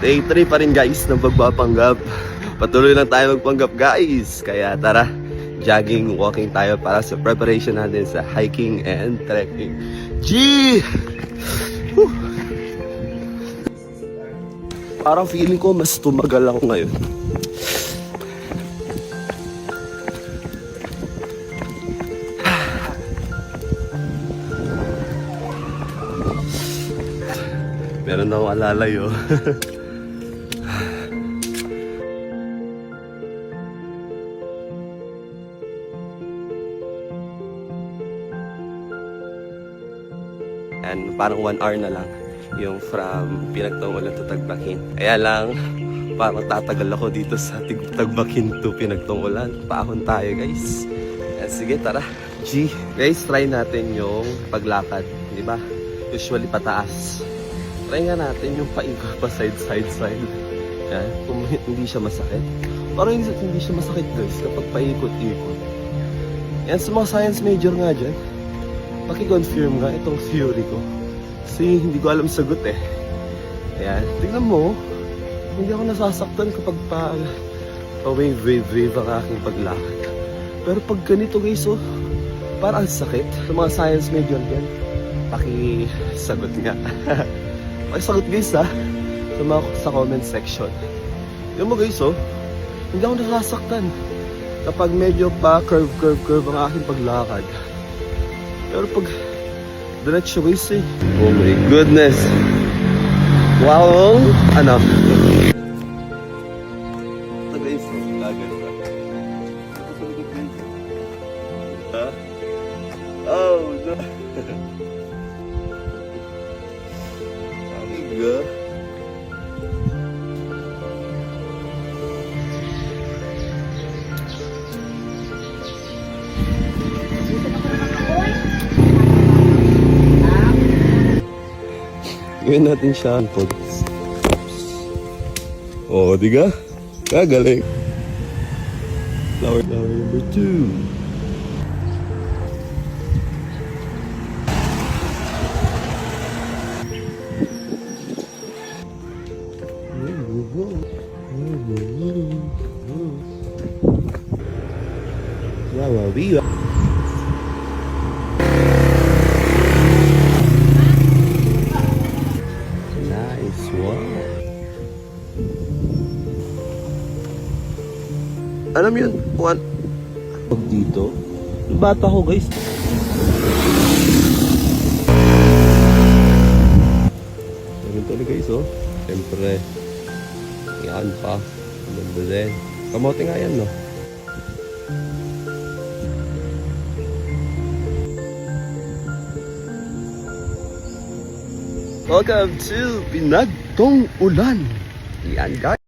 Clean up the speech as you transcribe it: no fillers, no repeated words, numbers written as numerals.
Day 3 pa rin guys ng pagpapanggap. Patuloy lang tayo magpanggap guys. Kaya tara, jogging, walking tayo para sa preparation natin sa hiking and trekking. Gee! Whew! Parang feeling ko mas tumagal ako ngayon. Meron na akong alalayo. And parang 1 hour na lang yung from Pinagtungulan to Tagbakin. Kaya lang, parang tatagal ako dito sa Tagbakin to Pinagtungulan. Paahon tayo guys. Sige, tara. G. Guys, try natin yung paglakad. Di ba? Usually pataas. Try nga natin yung paikot pa side. Yan. Kung hindi siya masakit. Parang hindi siya masakit guys kapag paikot-ikot. Yan sa mga science major nga dyan. Paki-confirm nga itong theory ko. Kasi hindi ko alam sagot eh. Ayan. Tingnan mo. Hindi ako nasasaktan kapag pa-wave ang aking paglakad. Pero pag ganito guys oh, parang sakit. Sa mga science major dyan, paki-sagot nga. Pakisagot guys ha, sa comment section. Tingnan mo guys oh, hindi ako nasasaktan kapag medyo pa curve ang aking paglakad. Pero pag diretso guys eh, oh my goodness. Wow, ano? Ito guys, lagan ba? Ha? Oh no. Amiga. Gawin natin siya ang pods. Oh, diga? Kagaling. Flower number 2. Wow. Nice, wow. Alam yun, pag dito, bata ko guys. Ganun talaga guys oh. Siyempre, yan pa. Ganda din. Kamote nga yan no. Welcome to Pinagtungulan. Yan guys.